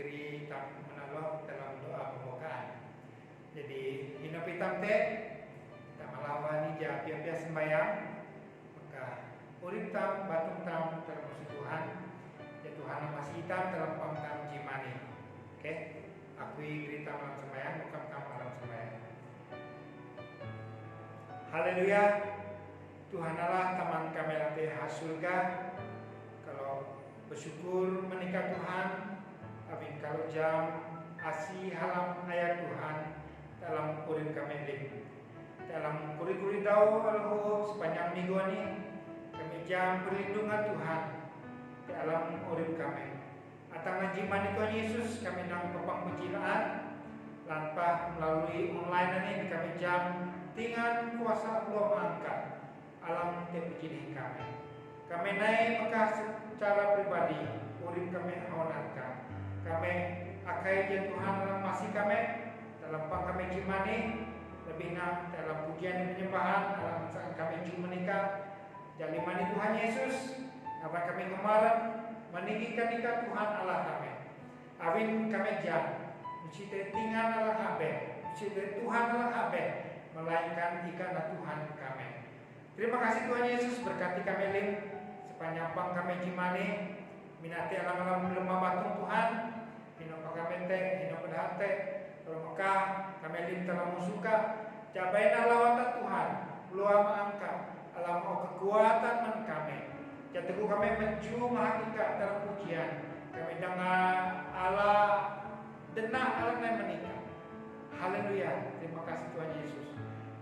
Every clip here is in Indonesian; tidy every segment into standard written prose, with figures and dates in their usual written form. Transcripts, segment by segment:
geri tam menalok dalam doa pembukaan. Jadi hinapitam te kita melawani ja pia-pia sembahyang, maka urip tam batung tam termasuk Tuhan, ya Tuhan masih hitam dalam pangtam jimani. Oke, akui geri tam dalam sembahyang, bukan tam dalam sembahyang. Haleluya. Tuhan Allah taman kami latih surga. Kalau bersyukur menikah Tuhan, amin kalau jam asih halam ayat Tuhan dalam kurin kami lim. Dalam kuri-kuri tahu kalau sepanjang minggu ini kami jam perlindungan Tuhan dalam urip kami. Atang najiman Tuhan Yesus kami nang pepang penjilaan lanpa melalui online ini kami jam dengan kuasa belum angkat alam terpuji kami. Kami naik maka secara pribadi urip kami honarkan. Kami akai dia Tuhan dalam masih kami dalam pang kami jimani lebih nak dalam pujian dan penyembahan dalam saat kami jum menikah jalimani Tuhan Yesus apa kami kemarin meninggikan nikah Tuhan Allah kami. Awin kami jam mencintai tinggal Allah kami, mencintai Tuhan Allah kami, melainkan ikan Tuhan kami. Terima kasih Tuhan Yesus, berkati kami lim sepanjang pang kami jimani minati alam-alam lemah batung Tuhan, minum kami teh, minum pedate, kalau Mekah kami lim telah musuka, jabain lawatan Tuhan, luar angka, alam kekuatan men kami, jatuh kami menju hakikat dalam pujian, kami dengan Allah denah Allah yang menikah. Haleluya, terima kasih Tuhan Yesus.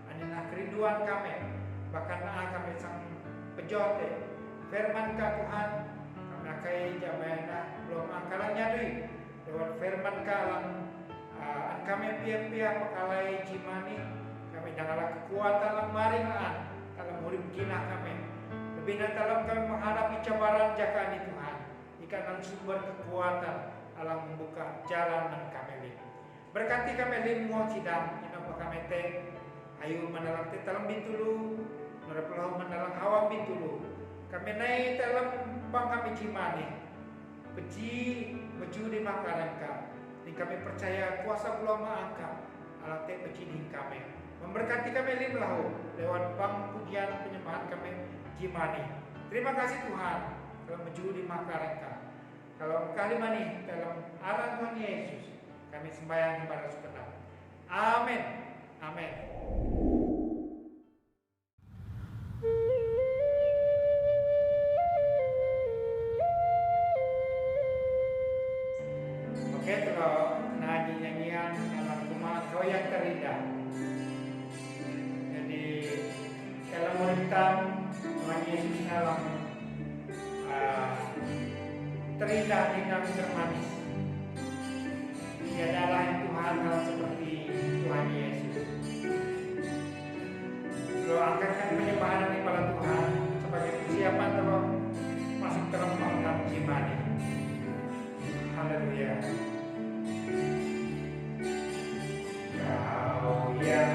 Anina kerinduan kami. Bahkan kami sang pejote firman ka Tuhan kami akai jamaina belum angkalannya dui lewat firman ka alam kami pia-pia pakalai jimani kami janganlah kekuatan lang maringan dalam urip kinah kami lebih dalam kami menghadapi cabaran jaka ini Tuhan ikan sumber kekuatan alam membuka jalan dan kami berkati kami limu sidang inapa kami teh ayo menalang te dalam bitulu meraplah menalang hawa bitulu kami naik dalam pang kami cimani peci meju di makarangka dan kami percaya kuasa ulama angka alat te peci di kami memberkati kami limlahu lewat pang pujian penyembahan kami cimani. Terima kasih Tuhan kalau meju di makarangka kalau kali mani dalam arah Tuhan Yesus kami sembahyang kepada sebentar. Amin. Amin. Oke, kalau nyanyian dalam rumah kau yang terindah. Jadi dalam muridam Tuhan Yesus dalam terindah dengan termanis. Dia adalah yang Tuhan dalam seperti Tuhan Yesus. Lo angkatkan penyembahan kepada Tuhan sebagai persiapan terus masuk dalam pangkat jimani. Haleluya. Kau yang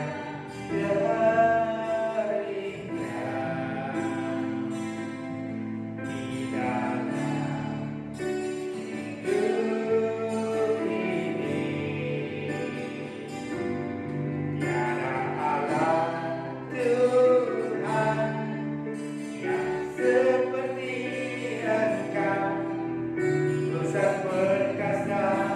seperti engkau, dosa perkasa.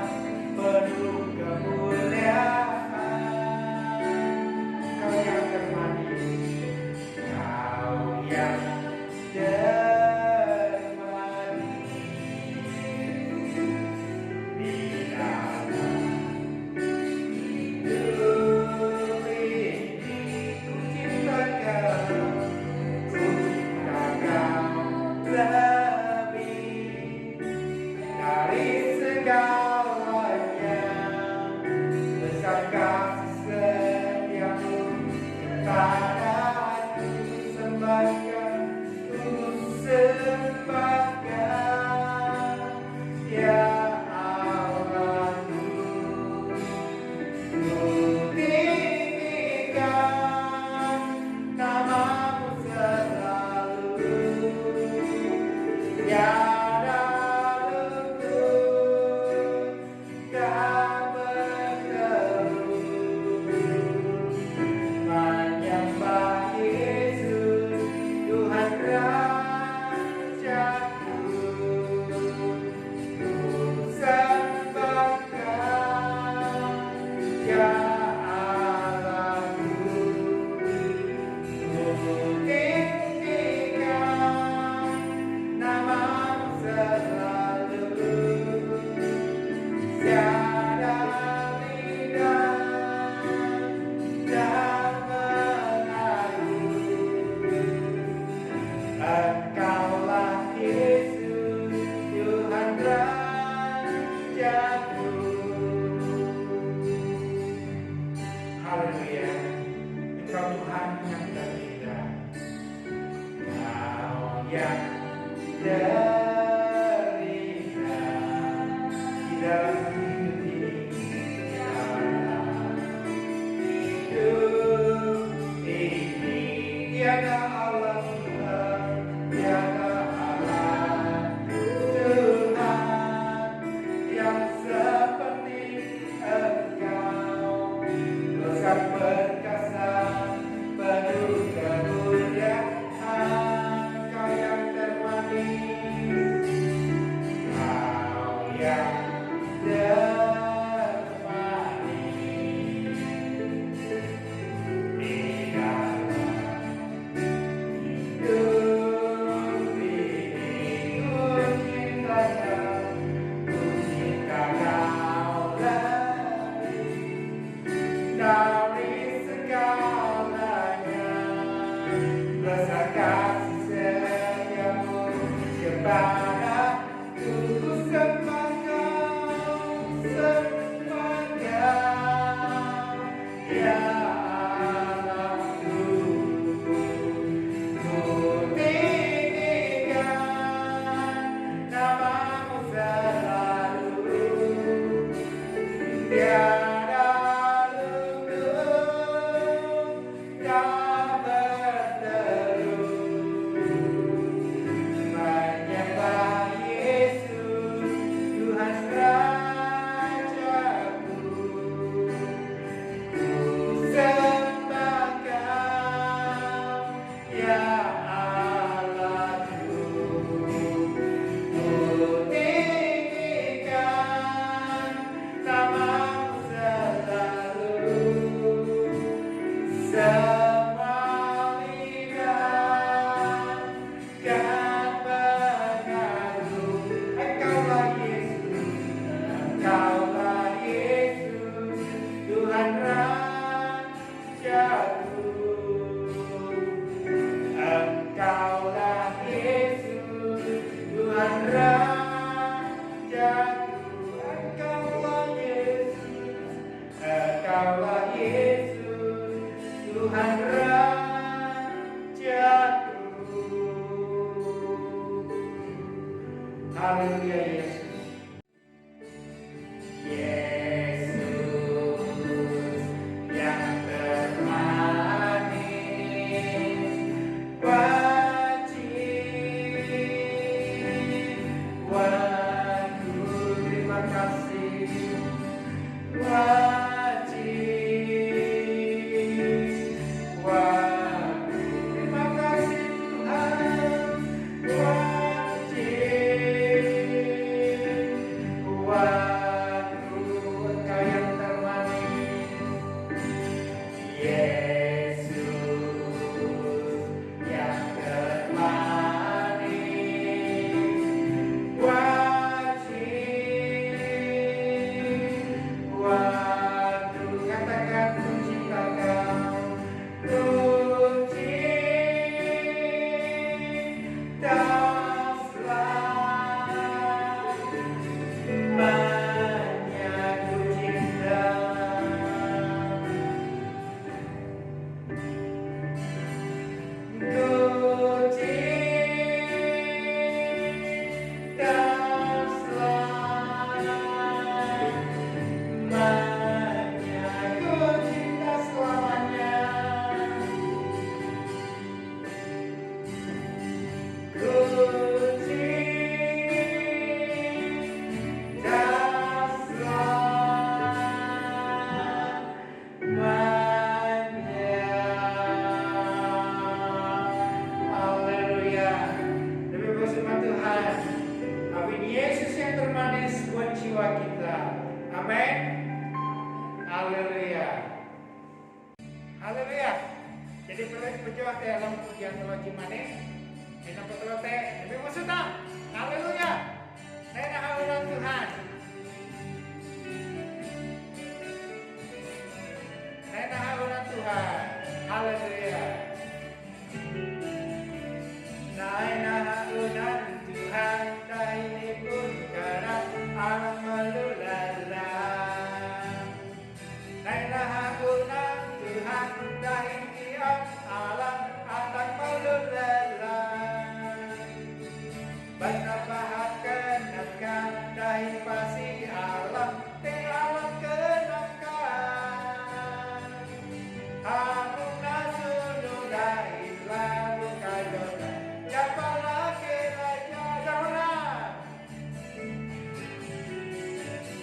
Betapa kenakan dai pasi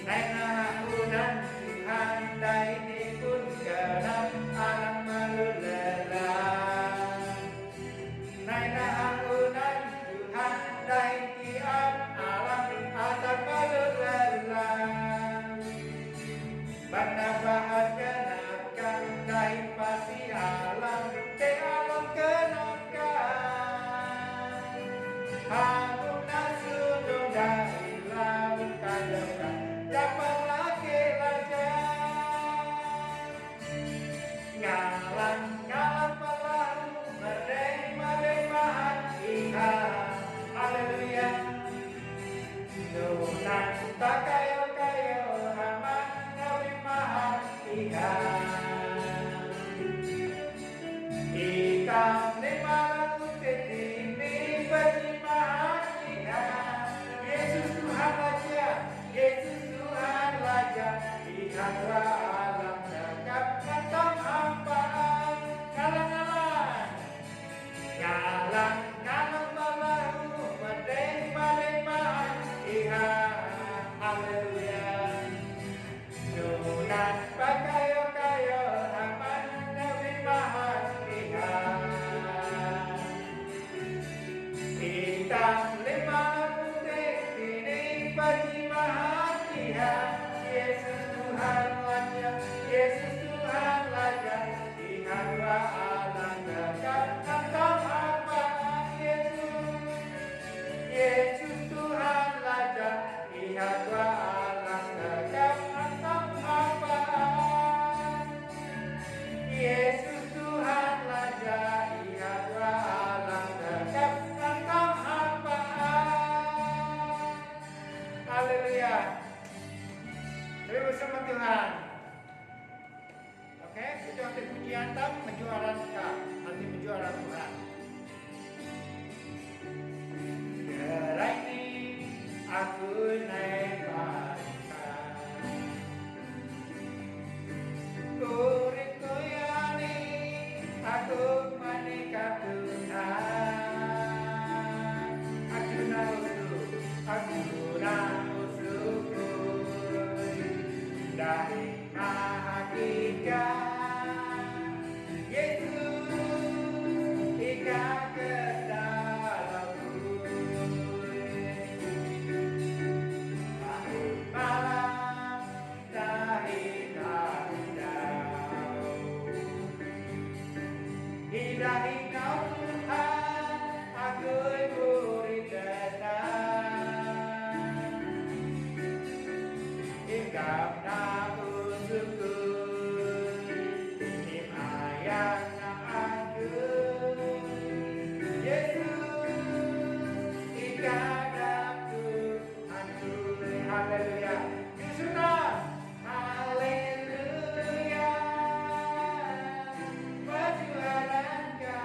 Nainaunan Tuhan daini pun genap alam melelelah. Nainaunan Tuhan daini alam alam melelelah. Banda bahagia nakkan dahi pasi alam te alam kenapkan. Hanum nasudung dahi laut kadekan dapat lagi lajar. Ngalang pelalu merdeka Tuhan. Haleluya. Nunan tak kayo aman nabi maha Tuhan. Ikam ni malu ini bagi maha Tuhan. Yesus Tuhan Raja, Yesus Tuhan Raja, Tuhanlah alam tegap kantong hampaan. Ngalang balahu merdeka Tuhan. Haleluya. Nunan pakayo aman nabi maha Tuhan. Hitam lima putih ini bagi maha Tuhan. Yesus Tuhan Raja, Yesus Tuhan Raja, Tuhanlah alam tegap kantong hampaan. Yesus Tuhan Raja, Tuhanlah alam tegap kantong hampaan. Yesus Tuhan Raja, Tuhanlah alam tegap kantong hampaan. Haleluya. Mari bersama Tuhan. Oke, itu arti pujian tam menjuaran ka, arti menjuaran Tuhan. Gerai ini aku naik bangsa, kuriku yani aku menikah Tuhan. Aku nausuku dari mahakika Yesus ika ke dalamku. Tahun malam dahi hidahi kau Tuhan, aku murid tenang. Ikam nausuku himayang aku. Yesus ikadapku hancur. Haleluya. Yusunah. Haleluya. Berjualankan.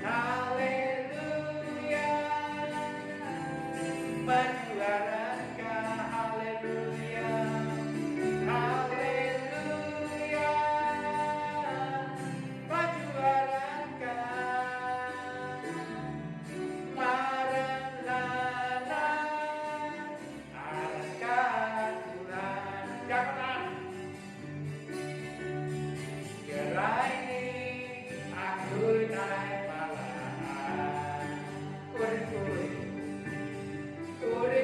Haleluya. Berjualankan. Haleluya. Haleluya. Berjualankan. Maranatha. Alangkah Tuhan. Jangan. Gerai ini aku naik malahan. Uri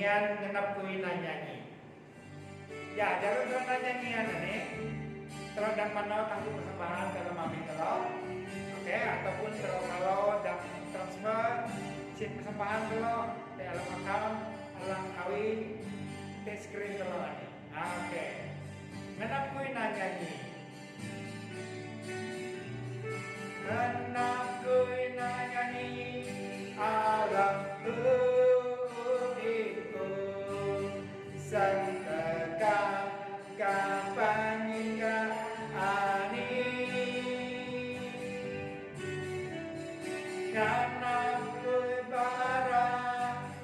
nyanyian ngenap kuina nyanyi. Ya, jalur kerana nyanyian ini kalau dak mana tangguh persembahan kalau mami kalau, oke, ataupun kalau dak transfer si persembahan kalau di alam account, alam awi, di screen kalau ini. Oke, ngenap kuina nyanyi. Ngenap kuina nyanyi alam itu sangka kapan hingga ani ngenap kui bara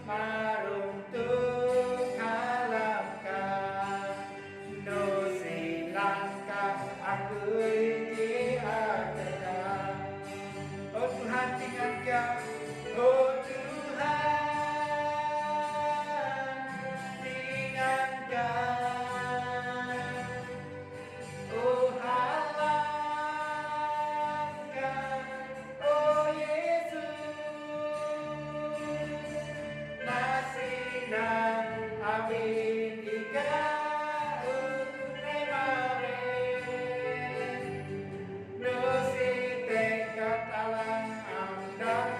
maruntuk halapkan no silangka aku di atas. Oh Tuhan tinggal kau, oh Tuhan tinggal kau, oh halangkan, oh Yesus nasinan amin ika unai mare no si tekat alang amdak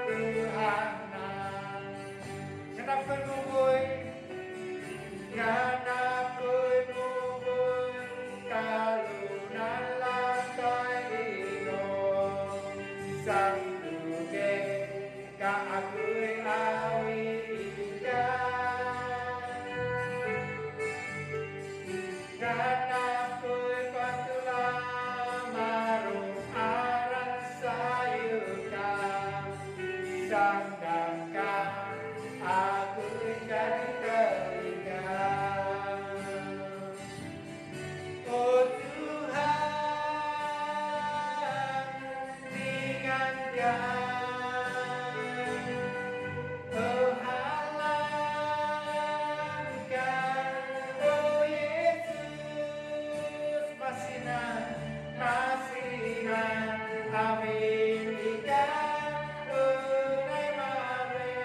Tuhanna ngenap penubuy ngenap penubuy kalunan lantai ino sang tuge ka akui awi ika ngenap kui patula marung aran sayuka sangdangka aku jadi telinga. Oh Tuhan tinggalkan, oh halangkan, oh Yesus masinan amin ika unai mare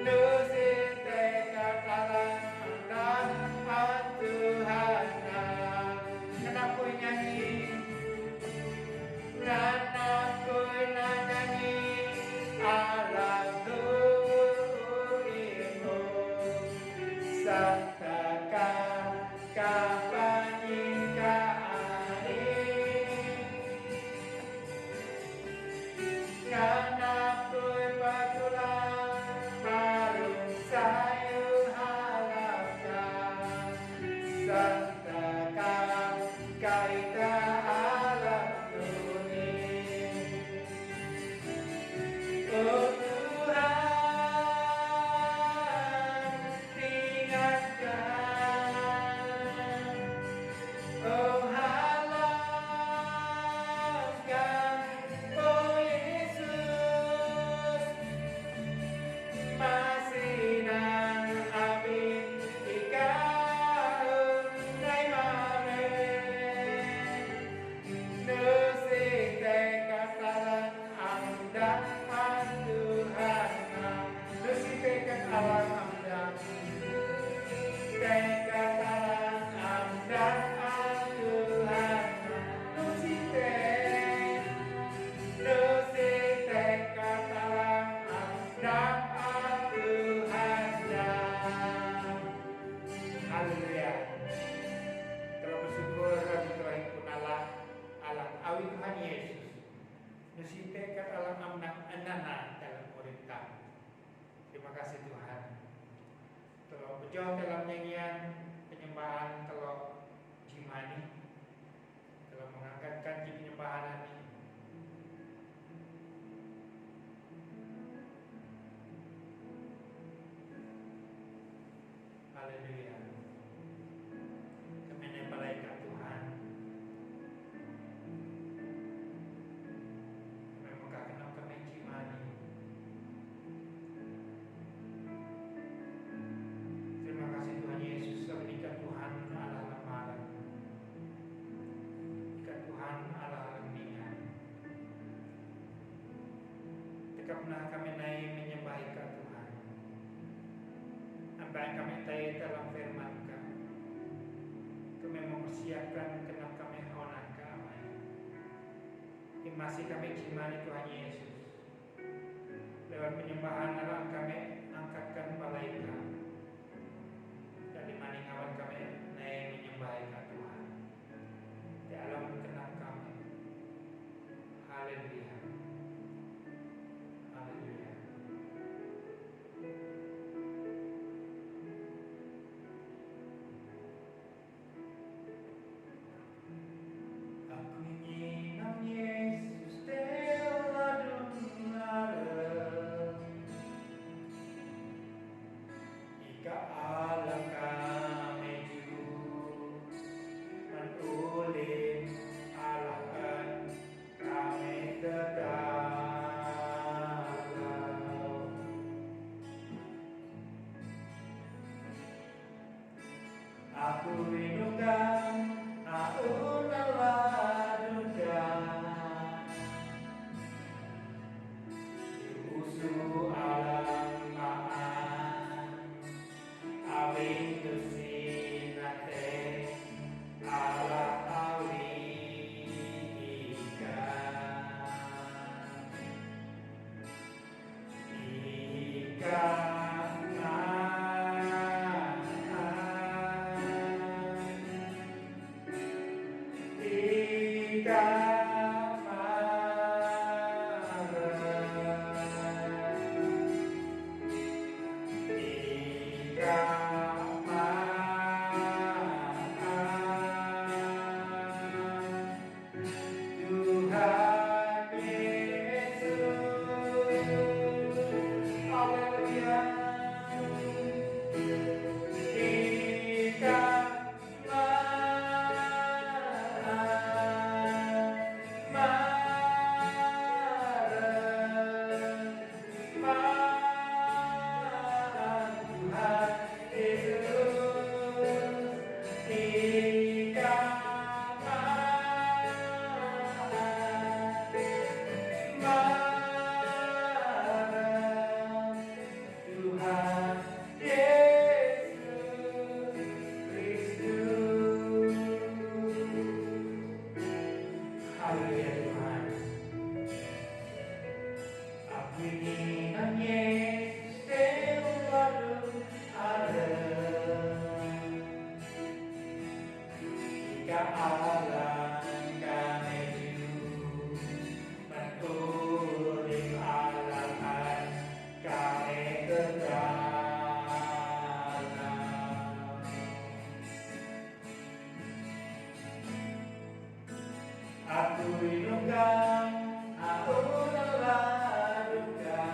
nusi tekat alang dan Tuhanna ngenap kui nyanyi ngenap kui nyanyi alang tuimu sangkakan kapan hingga ani ngenap kui patulang marung sayur halapkan sangkakan kaita alam dunia. Oh Tuhan tinggalkan, oh halangkan, oh Yesus masinan amin ika unai mare nusi tekat alang amdak Tuhanna nusi tekat alang amdak tekat alang amdak Tuhanna nusi tekat alang amdak Tuhanna. Haleluya. Telah bersyukur kami telah ikut Allah awi Tuhan Yesus nusi tekat alang amdak enana dalam urip. Terima kasih Tuhan. Telah berjuang dalam nyanyian penyembahan telah jimani telah mengangkatkan penyembahan ini. Haleluya. Kami malaikat Tuhan. Kami mengkakenap kami jimani. Terima kasih Tuhan Yesus menikah Tuhan Allah lamaran. Ikat Tuhan Allah lemian. Tekaplah kami naik menyembah ikat Tuhan. apa yang kami tahu dalam firman Kami. Kami mempersiapkan kenapa kami honor kami. Masih kami cimani Tuhan Yesus. Lewat penyembahan Allah kami angkatkan palai kami. Dan dimana kawan kami naik menyembah Tuhan. Di alam kenap kami. Haleluya. Haleluya. Aku ingin Yesus telah dengar. Jika Allah kami jujur menulis alakan kami terdalam. Aku rindukan, aku lelah duka, diusul alam maan, awi tusinate, Allah awi ikan. Aku rindukan, aku lelah duka,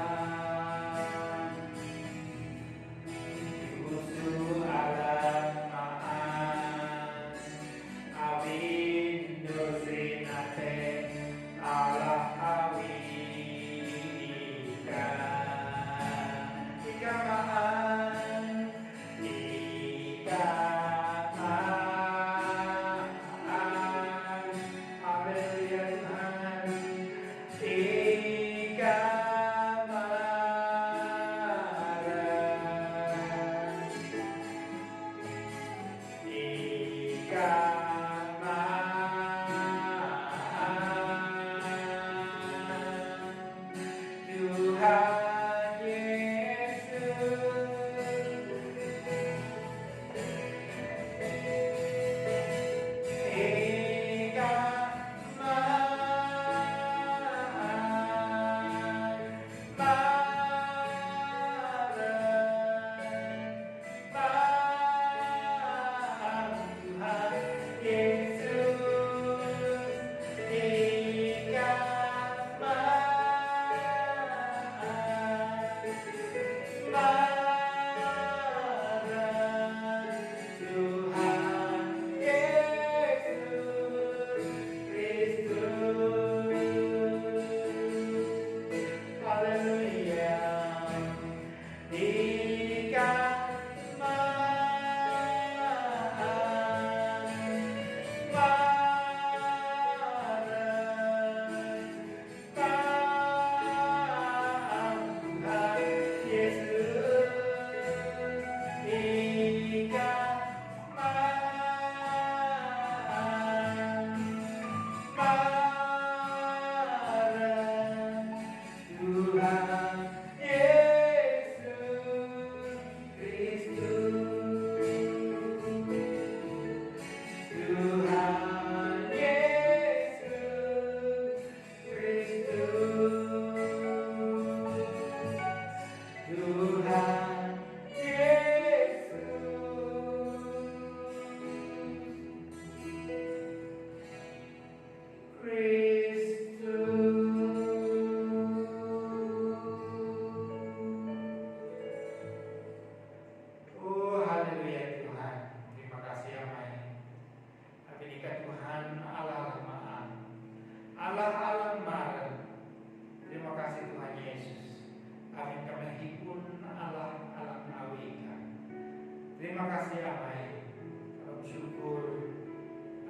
Terima kasih Amai. Kalau syukur,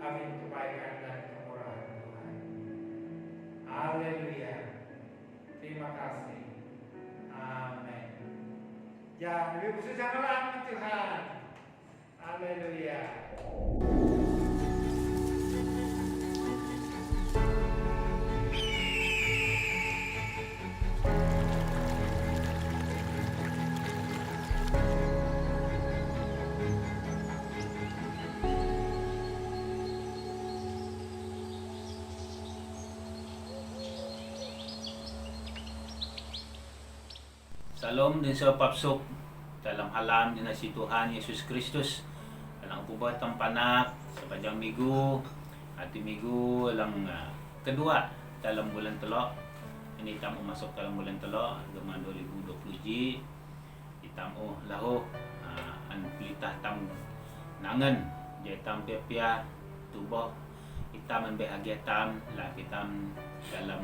amin kebaikan dan kemurahan Tuhan. Haleluya. Terima kasih. Amin. Ya, lebih khusus janganlah Tuhan. Haleluya. Salam dan sapapsok dalam halam dinasti Tuhan Yesus Kristus dalam pembuatan panak sepanjang minggu hati minggu dalam kedua dalam bulan telok ini tamu masuk dalam bulan telok dengan 2020 ji ditamu lahu an pelitah tam nangan je tam pia tubuh kita membahagia tam lah kita dalam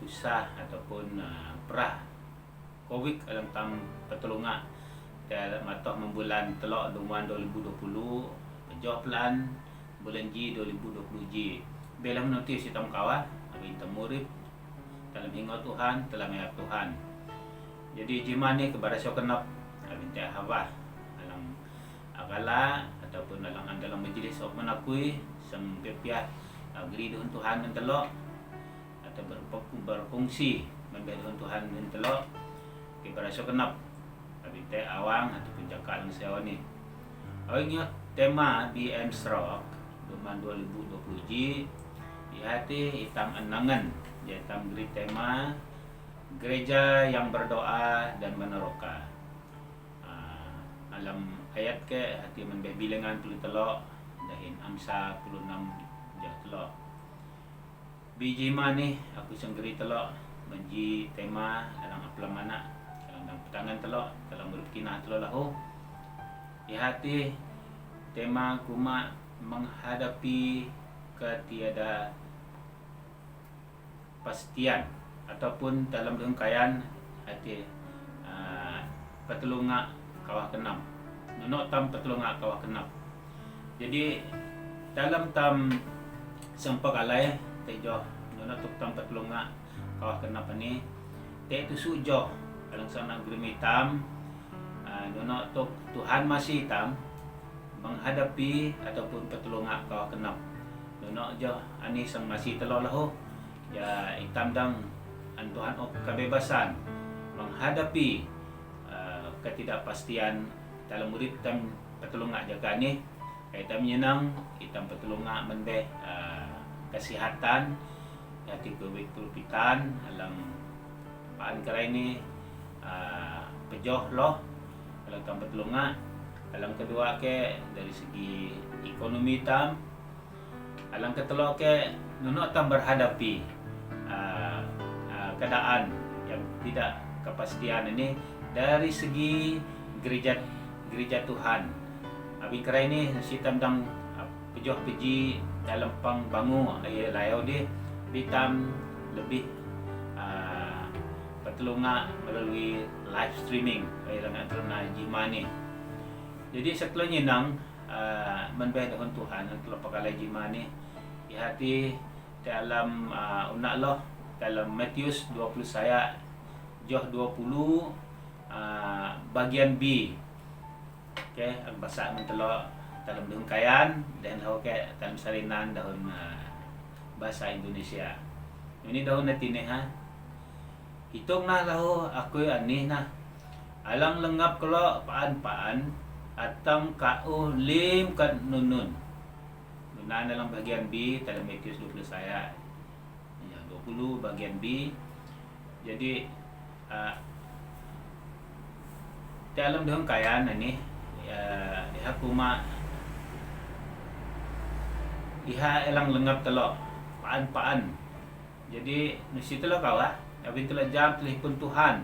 susah ataupun perah Covid dalam tam pertolongan dalam matah membulan telok duman 2020 jauh pelan bulan Ji 2020 Ji bela notis hitam kawah abi temurip dalam hingga Tuhan telah melihat Tuhan jadi jimani kepada kenap abi teh hawah dalam agala ataupun dalam majlis ok menakui sang pepiah agri dengan Tuhan dan telok atau berfungsi memberi Tuhan dan telok kepada kenap abi teh awang ataupun jakal sewa ni awalnya tema BM Stroke duman 2020 ji di hati hitam enangan dia hitam beri tema gereja yang berdoa dan meneroka alam ayat ke hati memberi bilangan puluh telok dahin amsa 16 jah telok biji mani aku senggeri telok menji tema dalam apalah mana dalam petangan telok dalam berkinah telok lahu di hati tema kuma menghadapi ketiada pastian ataupun dalam rangkaian hati pertolongan kawah kenam nunok tam pertolongan kawah kenam jadi dalam tam sempak alai tejo nunok tuk tam pertolongan kawah kenapa ni te itu sujo alang sana grim hitam nunok tuk Tuhan masih hitam menghadapi ataupun pertolongan kawah kenap nunok jo ani sang masih telok lahu ya hitam dang an Tuhan kebebasan menghadapi ketidakpastian dalam murid hitam pertolongan jaga ni hitam menyenang hitam pertolongan menbeh kesihatan hati kewipitan alang paan kerai ni pejoh loh alang tam pertolongan alang kedua ke dari segi ekonomi tam alang ketelok ke nunok tam berhadapi keadaan yang tidak kepastian ini dari segi gereja Tuhan abi kerai ni si tam pejoh peji dalam pang bangu layau dia hitam lebih pertolongan melalui live streaming dalam antara jimani jadi setelah nyenang menbeh dengan Tuhan telah pakai jimani di hati dalam unak loh dalam Matius 20 saya Joh 20 bagian B okey bahasa mentelok dalam rangkaian dan okey dalam salinan daun bahasa Indonesia ini daun natine ha hitung nah lahu aku anih nah alang lengap kalau paan atam kau lim kan nunun nunan dalam bagian B dalam Matius 20 saya ya 20 bagian B jadi dalam rangkaian ini dia kuma iha elang lengap telok paan jadi nasi telok kawah abin telah jam telipun Tuhan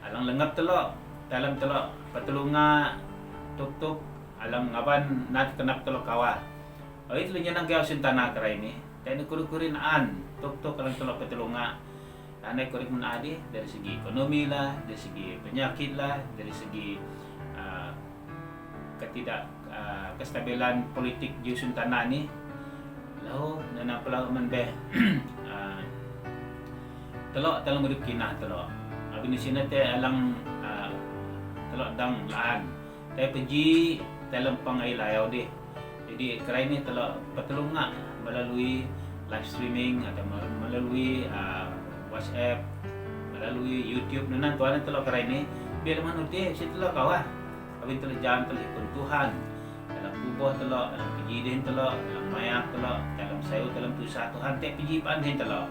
alang lengap telok dalam telok pertolongan tuk alam ngaban nat kenap telok kawah itu nyenang kau sintana kerai ini dan kurin tuk alang telok pertolongan anai kurin menadi dari segi ekonomi lah dari segi penyakit lah dari segi kestabilan politik di usun tanah ni lahu nana pelau man beh telok dalam urip kinah telok abin sini te alang telok dang laan te pergi dalam pangai layau deh. Jadi kerai ni telok pertolongan melalui live streaming atau melalui WhatsApp, melalui YouTube nana tuan telok kerai ni biar mana dia si telok kawah abin telok jam telok pun Tuhan dalam kubah telok dalam pergi din telok dalam mayak telok dalam sayu dalam tusah Tuhan te pergi pan din telok.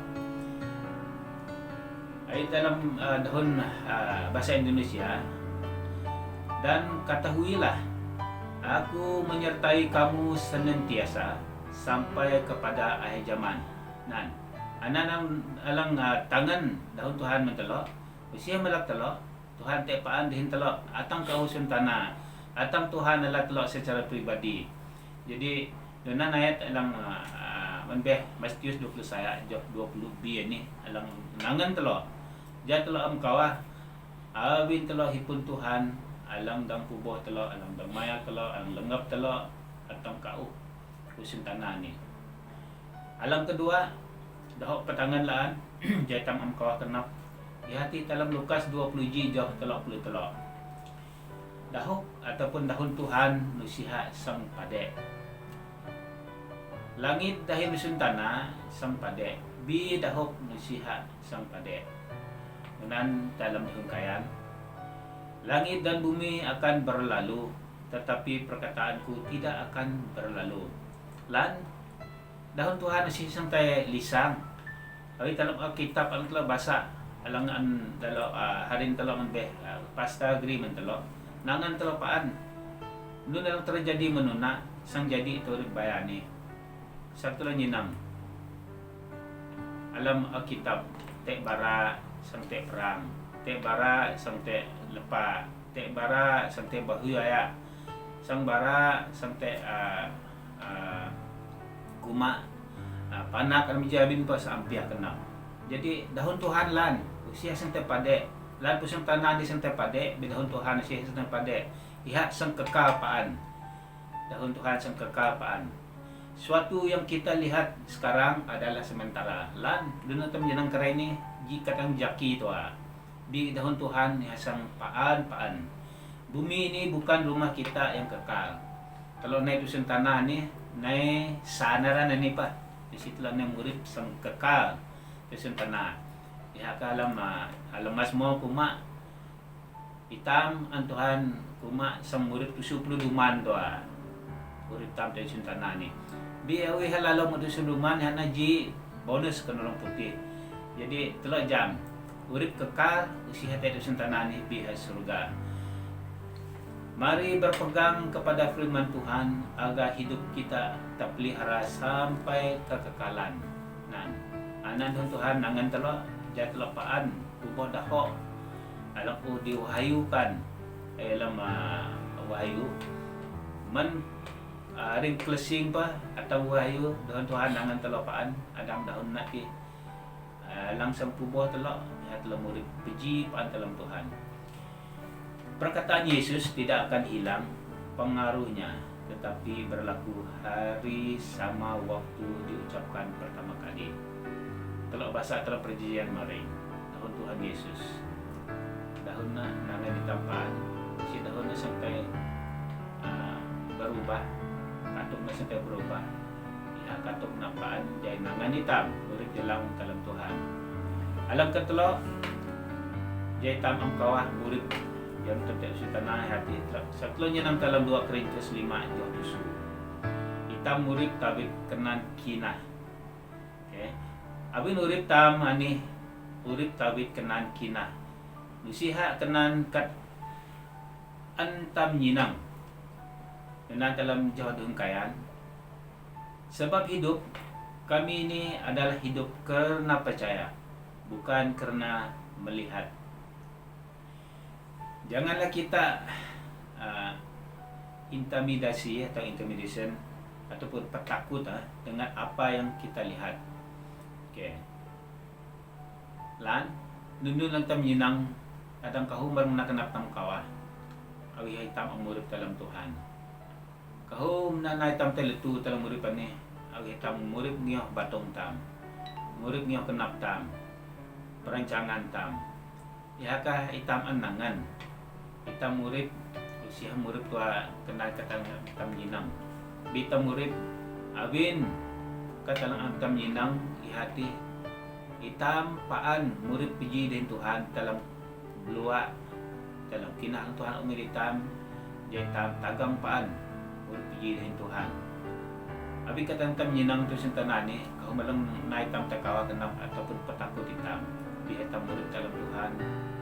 Ai dalam dahun bahasa Indonesia, dan ketahuilah aku menyertai kamu senantiasa sampai kepada akhir zaman. Nan anan alang tangan dahun Tuhan mentelok usia melak telok Tuhan tepaan dihin telok atang ka usun tanah atang Tuhan adalah telok secara pribadi. Jadi dengan ayat alang menbeh Matius 20 ayat 20b ni alang nangan telok ja telok am kawah awin telok hipun Tuhan alang dang kuboh telok alang dang maya telok alang lenggap telok atang kau usun tanah ni. Alang kedua dahok petangan laan jaitam am kawah kenap di hati dalam Lukas 20 jauh telok puluh telok dahok ataupun dahun Tuhan nusiha sang padek langit dahin usun tanah sang padek bi dahok nusiha sang padek menan dalam hengkayan langit dan bumi akan berlalu tetapi perkataanku tidak akan berlalu. Lan dahun Tuhan nusiha sang tay lisang ay dalam kitab ang telo basa alangan dalam harin telo man beh pasta agreement telo nangan telo paan nun lang terjadi menuna sang jadi itu bayani satu lang nyinam alam kitab te bara sang te perang te bara sang te lepa te bara sang te bahuyaya sang bara sang te guma panak kan mijabin pas ampiah kenal. Jadi dahun Tuhan lan usia sang tepade lan pusang tanah di sang tepade bi dahun Tuhan usia sang tepade iha sang kekal paan. Dahun Tuhan sang kekal paan. Suatu yang kita lihat sekarang adalah sementara. Lan duna tem jenang kerai ni jika tang jaki tu bi dahun Tuhan iha sang paan. Bumi ini bukan rumah kita yang kekal. Kalau naik dusun tanah ni naik sanaran ni pa. Di situlah ni murid sang kekal dusun tanah. Ya kalam alam mas mo kuma hitam an Tuhan kuma sang murid tusu puluh duman tu murid tam dusun tanah ni. Bi awi halalo mo dusun duman hana ji bonus kenolong putih. Jadi telok jam murid kekal usia hati dusun tanah ni bi surga. Mari berpegang kepada firman Tuhan agar hidup kita terpelihara sampai kekekalan. Nah, anan Tuhan nangan telok jat lepaan ubah dahok alaku diwahyukan dalam wahyu men ring closing pa atau wahyu Tuhan nangan telopaan adang dahun naki langsung puboh telok hat lemurip beji paan dalam Tuhan. Perkataan Yesus tidak akan hilang pengaruhnya, tetapi berlaku hari sama waktu diucapkan pertama kali. Telok bahasa telah perjanjian maring dahun Tuhan Yesus. Dahun na nangan ditampan, si dahun na sampai berubah, katuk na sampai berubah. Ya katuk napaan jay nangan hitam, urip jelang dalam Tuhan. Alam ketelok jay tam ang kawah urip yang tetap tanah hati satunya nam dalam 2 Korintus 5 jauh dusu hitam murid tabik kenan kinah. Okay. Abin urip tam ani urip tabik kenan kinah nusiha kenan kat antam nyinang kenan dalam jauh dengkayan sebab hidup kami ini adalah hidup karena percaya bukan karena melihat. Janganlah kita intimidasi atau intimidation ataupun petakut dengan apa yang kita lihat. Okay. Lan nunun lang tam yinang kadang kahumbar muna kanap tam kawah. Awi hitam ang murid dalam Tuhan. Kahum na naitam teletu talang murid pani, agi tam murid ngioh batong tam, murid ngioh kenap tam, perancangan tam. Ihaka itam anangan, itam murid usia murid tua kenal katang itam jinang, bita murid abin katalang itam jinang ihati itam paan murid piji din Tuhan dalam luak dalam kinah Tuhan umir itam dia itam tagang paan murid piji din Tuhan. Abi katang itam jinang tu sentanani kau malang naik tam takawa kenap ataupun petakut itam. Kita murid dalam Tuhan,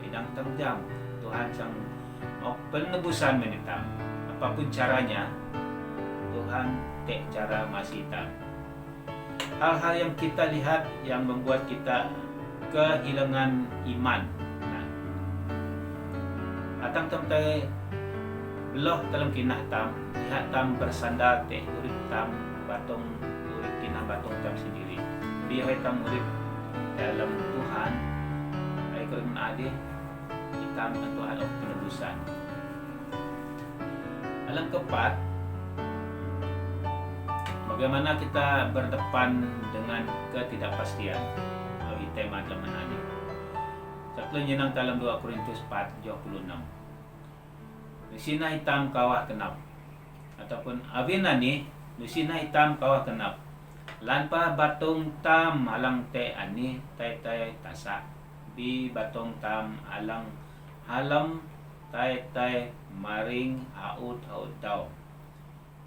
idang terjam Tuhan sang mau penebusan menitam. Apapun caranya, Tuhan tek cara masih tam. Hal-hal yang kita lihat yang membuat kita kehilangan iman. Nah, atang tam tay beloh dalam kinah tam, lihat tam bersandar tek urip tam batong urip kinah batong tam sendiri. Biar tam urip dalam Tuhan. Kerana ada hitam atau ada penebusan. Alang keempat, bagaimana kita berdepan dengan ketidakpastian. Tema dalam ini. Satu nyenang dalam 2 Korintus 4:26. Nusina hitam kawah kenap. Ataupun avina ni, nusina hitam kawah kenap. Lanpa batung tam halang te ani tai tasak. Bi batong tam alang halam tai maring haut daw.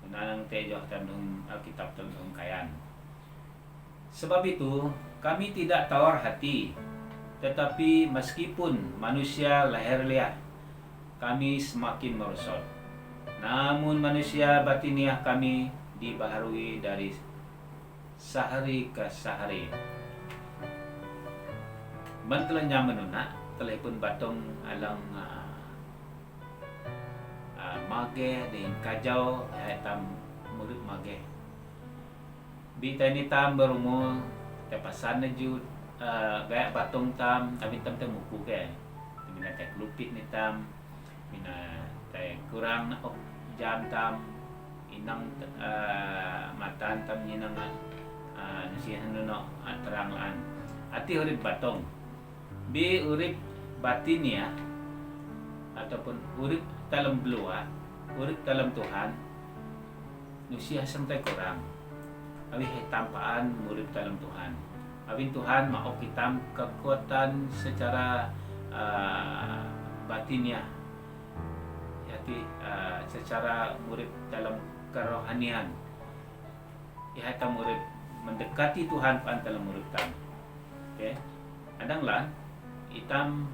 Nanang tejoh tandung Alkitab tandung kayan. Sebab itu kami tidak tawar hati, tetapi meskipun manusia lahir liah, kami semakin merosot. Namun manusia batiniah kami dibaharui dari sehari ke sehari. Bantelanya menuna telepon batong alang mage din kajau tam murid mage. Bita ni tam berumo tepasan na jud gaya batong tam abin tam muku ke. Mina tek lupit ni tam mina tek kurang na jam tam inang matan tam ninang nasihan no teranglaan. Ati urip batong. Bi urip batinia ataupun urip dalam belua, urip dalam Tuhan, nusia sampai kurang. Abi tampaan urip dalam Tuhan. Abi Tuhan mau kita kekuatan secara batinia, yaitu secara urip dalam kerohanian. Ya tam urip mendekati Tuhan pan dalam urip tam. Okay, adanglah hitam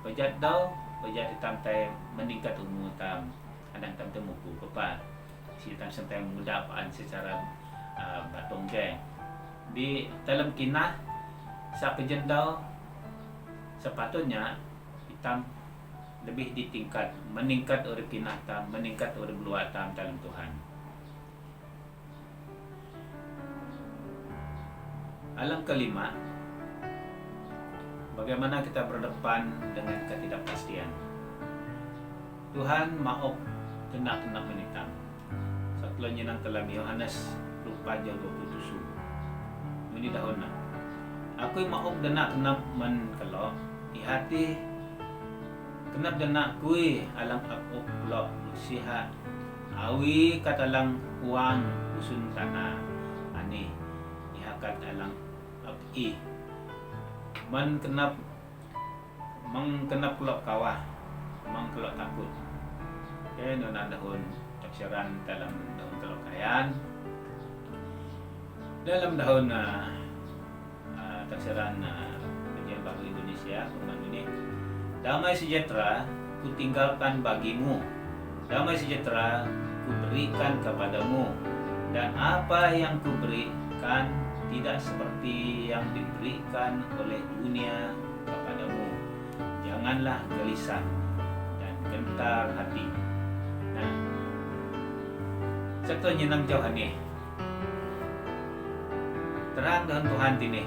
pejat daw pejat hitam tay meningkat umur tam adang tam temuku kepa si hitam sampai muda paan secara batong ke di dalam kinah sa pejat daw sepatutnya hitam lebih ditingkat meningkat urip kinah tam meningkat urip luar tam dalam Tuhan. Alam kelima, bagaimana kita berdepan dengan ketidakpastian. Tuhan mau kena menitam. Satunya nang dalam Yohanes 4:27. Ini dahon na. Aku mau kena men kalau di hati kenap dana kui alang aku lo siha awi katalang uang usun tanah ani ihakat alang i man kenap kelok kawah mang kelok takut okay, nona dahon taksiran dalam dahon kelokayan dalam dahon taksiran kajian baru Indonesia umat ini damai sejahtera ku tinggalkan bagimu damai sejahtera ku berikan kepadamu dan apa yang ku berikan tidak seperti yang diberikan oleh dunia kepadamu. Janganlah gelisah dan gentar hati. Nah, serta nyenang jauh ni. Terang dengan Tuhan tini.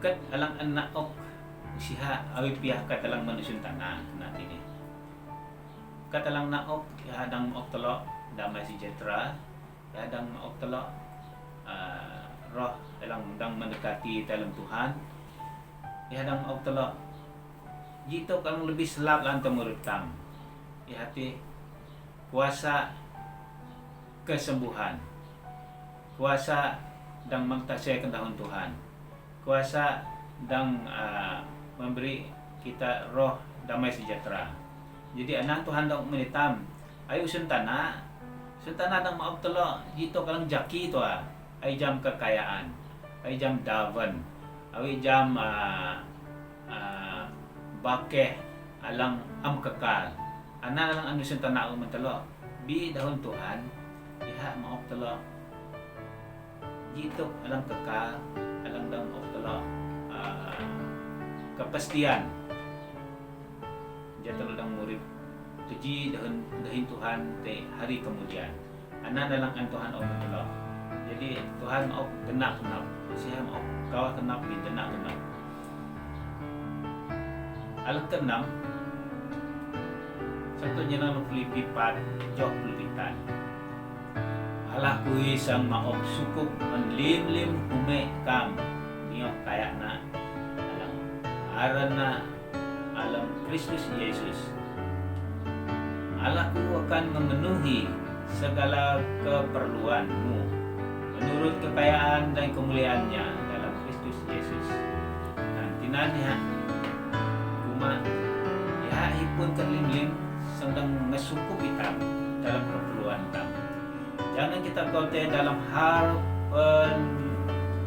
Ket alang anak ok siha awi piah kat alang manusia tanah nanti ni. katalang naok hadang maok telok damai sejahtera, hadang maok telok roh dalam dang mendekati dalam Tuhan, hadang maok telok jito kalau lebih selap lan temurutang hati kuasa kesembuhan, kuasa dang mengtaksikan tahun Tuhan, kuasa dang memberi kita roh damai sejahtera. Jadi anak Tuhan dang menitam ayo suntana dang maaf telo jito kalang jaki to ay jam kekayaan, ay jam daven, ay jam bakeh alang am kekal. Ana lang anu suntana telo bi dahon Tuhan iha maaf telo jito alang kekal, alang dang maaf telo kepastian jatuh dang murid tuji dahin Tuhan te hari kemudian anak dalam Tuhan telo. Jadi Tuhan kenap siya kawah kenap di kenap alang kenam satu jenang Filipi 4 jok Filipitan alah kui sang maok sukup menlim ume kam niyo kaya na alang arana alam Kristus Yesus. Allah akan memenuhi segala keperluanmu menurut kekayaan dan kemuliaannya dalam Kristus Yesus. Nanti cuma ya ipun terlimlim sedang ngesukup kita dalam keperluan kita. Jangan kita kote dalam hal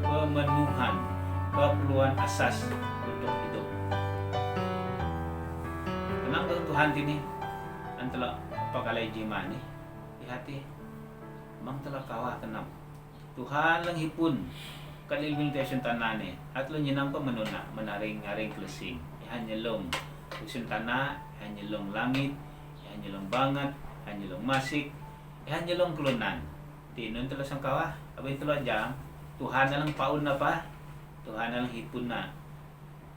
pemenuhan keperluan asas untuk hidup. Kenang Tuhan ini antara pakalay jima ni di hati mang telah kawah kenap Tuhan lang hipun kalilmintation tanane at lo nyinang pa menuna menaring-aring klesing ihanyelong usun tanah ihanyelong langit ihanyelong bangat ihanyelong masik ihanyelong kelunan tinon telah sang kawah abay telah jam Tuhan na lang paun na pa Tuhan na lang hipun na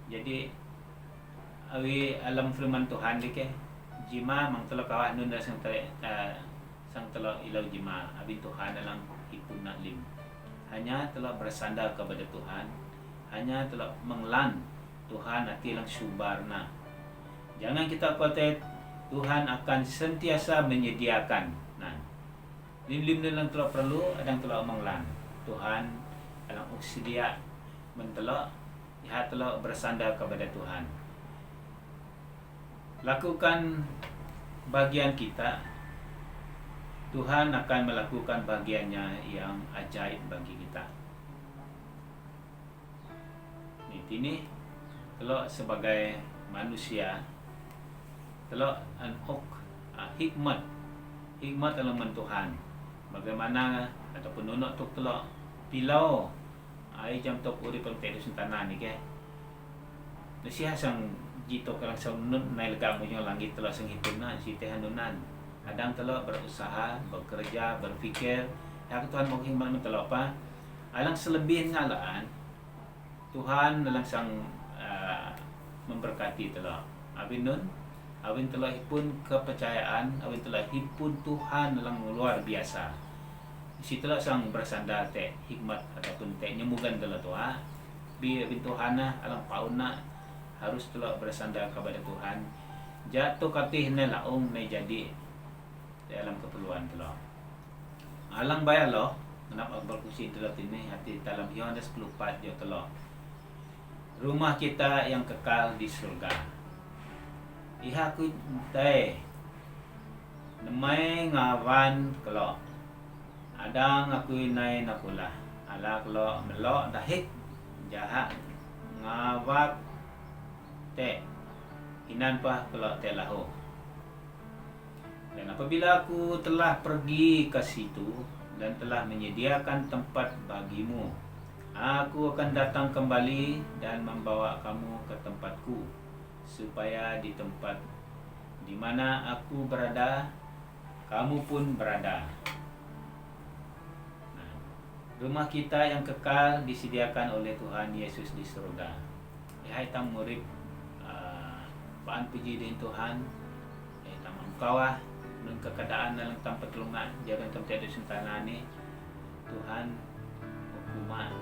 jadi awi alam firman Tuhan di ke jima mang telo kawah nun sang telo ilaw jima abin Tuhan dalam hipun na lim hanya telah bersandar kepada Tuhan, hanya telah menglan Tuhan nanti lang subarna. Jangan kita khawatir, Tuhan akan sentiasa menyediakan. Nah, lim-lim lang telah perlu, adang telah menglan Tuhan alang sedia mentelok, ya telah bersandar kepada Tuhan. Lakukan bagian kita, Tuhan akan melakukan bagiannya yang ajaib bagi kita. Ini kalau sebagai manusia, kalau hikmat elemen Tuhan. Bagaimana ataupun nunok tuk telok pilau ai jam tok urip pentedo sentana ni ke. Nasiha sang jito kalang sang nun nail kamu yang langit telah sang hipuna si tehanunan. Kadang telok berusaha, bekerja, berfikir, ya Tuhan mau himbang telok apa? Alang selebih ngalaan Tuhan dalam sang memberkati telok. Abin nun, abin telok pun kepercayaan, abin telok pun Tuhan dalam luar biasa. Si telok sang bersandar te hikmat ataupun te nyemugan telok tua. Bi abin Tuhan alang pauna harus telok bersandar kepada Tuhan. Jatuh katih na laong na jadi dalam keperluan telok. Alang bayar loh, kenapa berkusi telok ini hati dalam Yohanes 10:4 jo telok. Rumah kita yang kekal di surga. Iha ku tay namay ngawan kelok. Adang aku nai nakulah. Ala kelok melok dahik jahat ngawak te inan pa kelok te lahu. Dan apabila aku telah pergi ke situ dan telah menyediakan tempat bagimu, aku akan datang kembali dan membawa kamu ke tempatku, supaya di tempat di mana aku berada, kamu pun berada. Nah, rumah kita yang kekal disediakan oleh Tuhan Yesus di surga. Hai tang murid, paan puji din Tuhan. tam engkau nun keadaan dalam tam pertolongan jangan tam tiada sentana ni Tuhan hukuman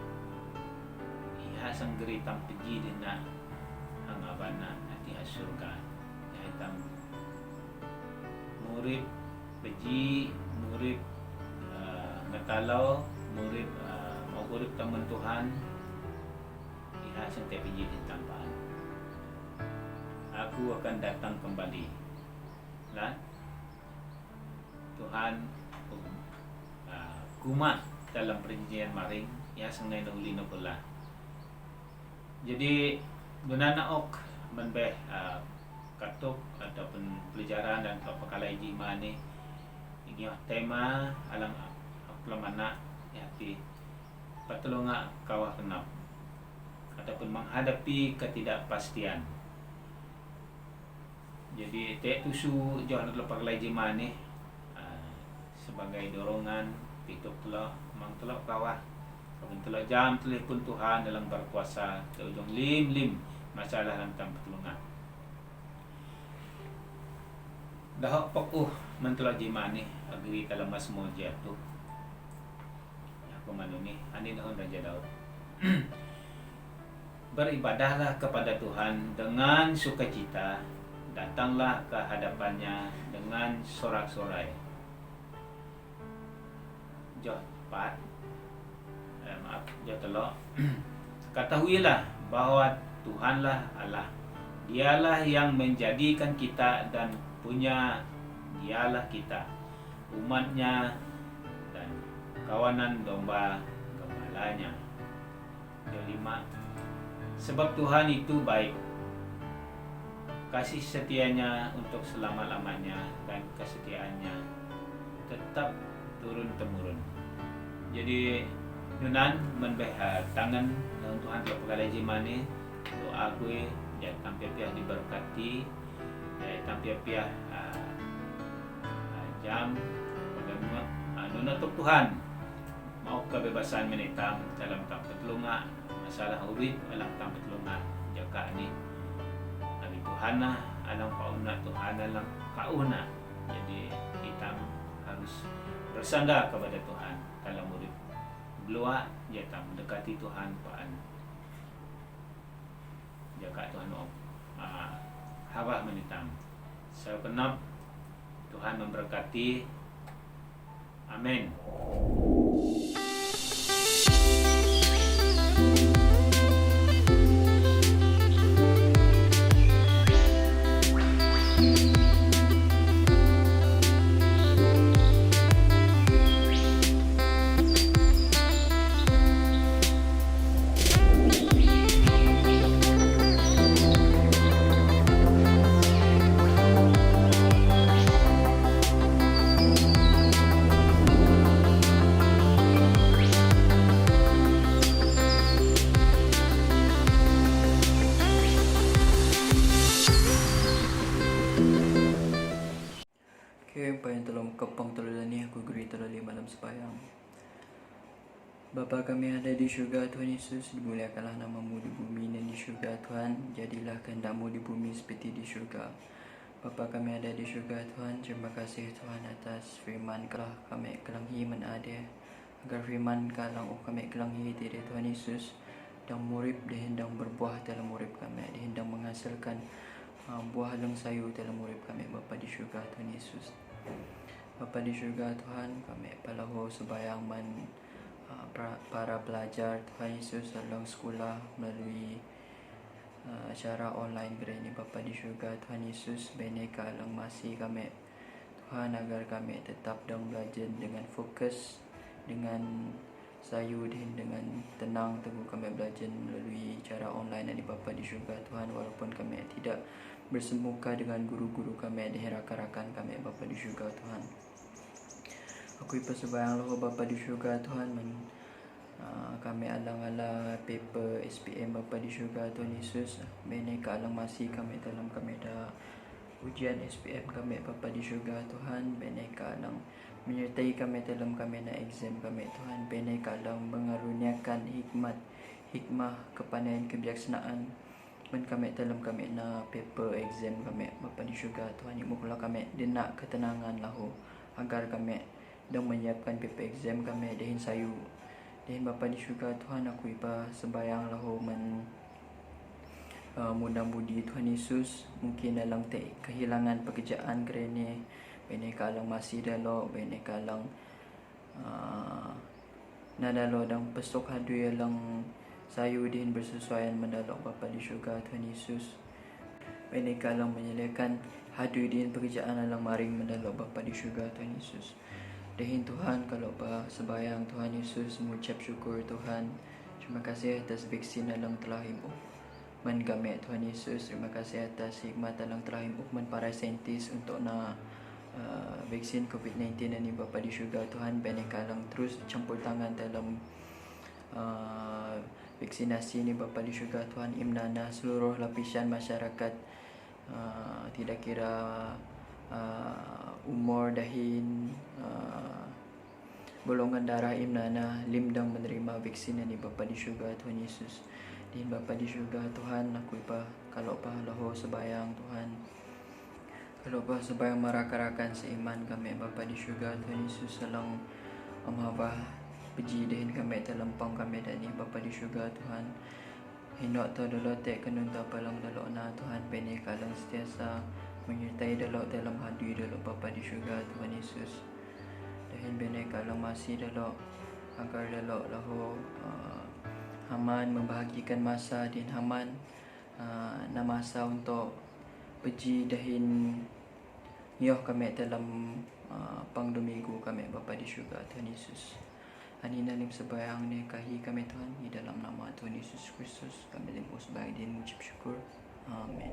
iha sanggeri tam pergi dina hangabana nanti surga ya tam murid pergi murid ngatalau murid mau urip taman Tuhan iha sentiap pergi di tampaan aku akan datang kembali lah Tuhan kumat dalam perjanjian maring ya sengai nuli pula jadi gunana ok menbeh katuk ataupun pelajaran dan pakalai jima ni ini tema alang aklamana hati patulunga kawah kenap ataupun menghadapi ketidakpastian. Jadi tek tusu jangan terlepas lagi jima ni sebagai dorongan pituk telok mang telok kawah kabun telok jam telepon Tuhan dalam berpuasa ke ujung lim masalah dalam tam pertolongan dah pok mentelok jima ni agri dalam mas moja tu aku manu ni ani dahon Raja Daud beribadahlah kepada Tuhan dengan sukacita, datanglah ke hadapannya dengan sorak-sorai. Jauh pat, jauh telok. Ketahuilah bahwa Tuhanlah Allah. Dialah yang menjadikan kita dan punya dialah kita, umatnya dan kawanan domba gembalanya. Kelima, sebab Tuhan itu baik, kasih setianya untuk selama-lamanya dan kesetiaannya tetap turun-temurun. Jadi Yunan menbeh tangan dan Tuhan telah pegalai jimane doa gue ya tampil-piah diberkati ya tampil-piah jam bagaimana nuna untuk Tuhan mau kebebasan menitam dalam tak pertolongan masalah urip alam tam pertolongan jaka ni abi Tuhan alam kauna Tuhan alam kauna jadi kita harus bersandar kepada Tuhan dalam urip belua jata mendekati Tuhan paan jaka Tuhan hawa menitam saya kenap Tuhan memberkati amin. Payan tolong kepang tolong ni aku geri tolong malam sembahyang. Bapa kami ada di syurga, Tuhan Yesus, dimuliakanlah namamu di bumi dan di syurga, Tuhan. Jadilah kehendak-Mu di bumi seperti di syurga. Bapa kami ada di syurga, Tuhan. Terima kasih Tuhan atas firman kelah kami kelangi menade. Agar firman kalang kami kelangi diri Tuhan Yesus dan murib dihendang berbuah dalam murib kami, dihendang menghasilkan buah halang sayu dalam murib kami Bapa di syurga, Tuhan Yesus. Bapa di syurga, Tuhan, kami palahu sembahyang para pelajar Tuhan Yesus dalam sekolah melalui acara online ini Bapa di syurga, Tuhan Yesus, beneka alang masih kami Tuhan agar kami tetap dalam belajar dengan fokus, dengan sayu dan dengan tenang teguh kami belajar melalui cara online ini Bapa di syurga, Tuhan, walaupun kami tidak bersemuka dengan guru-guru kami dan rakan-rakan kami Bapa di syurga, Tuhan. Aku persembahyang loh Bapa di syurga, Tuhan, kami alang-alang paper SPM Bapa di syurga, Tuhan Yesus, beneka alang masih kami dalam kami dah ujian SPM kami Bapa di syurga, Tuhan, beneka alang menyertai kami dalam kami na exam kami, Tuhan, beneka alang mengaruniakan hikmah, kepandaian, kebijaksanaan Men kami dalam kami na paper exam kami Bapa di syurga Tuhan imukulah kami dia nak ketenangan lahu agar kami dan menyiapkan paper exam kami dahin sayu dahin Bapa di syurga Tuhan aku ipa sembayang lahu mudah budi Tuhan Yesus mungkin dalam kehilangan pekerjaan kerana bene kalang masih dalo bene kalang nadalo dang pesok hadu yang sayu din bersesuaian mendalok Bapa di syurga Tuhan Yesus. Bene kalang menyediakan hadu din pekerjaan alang maring mendalok Bapa di syurga Tuhan Yesus. Dahin Tuhan kalau pa sembayang Tuhan Yesus mengucap syukur Tuhan. Terima kasih atas vaksin alang telah imuk. Men kami Tuhan Yesus, terima kasih atas hikmat alang telah imuk men para saintis untuk vaksin COVID-19 ini Bapa di syurga Tuhan. Bene kalang terus campur tangan dalam vaksinasi ini Bapa di syurga Tuhan imnana seluruh lapisan masyarakat tidak kira umur dahin golongan darah imnana limdang menerima vaksin ini Bapa di syurga Tuhan Yesus. Din Bapa di syurga Tuhan aku ipa kalau pa lahu sebayang Tuhan kalau pa sebayang marakarakan seiman kami Bapa di syurga Tuhan Yesus salang amabah puji dahin kami terlempang kami dan ni Bapa di syurga Tuhan. Hinok to dalo tek kenun to palang dalo na Tuhan bene kalang setiasa menyertai dalo dalam hadi dalo Bapa di syurga Tuhan Yesus. Dahin bene kalang masih dalo agar dalo lahu haman membahagikan masa din haman na masa untuk puji dahin nyoh kami dalam pangdomigo kami Bapa di syurga Tuhan Yesus. Anina lim sebayang ni kahi kami Tuhan di dalam nama Tuhan Yesus Kristus kami lim usbay din mengucap syukur. Amin.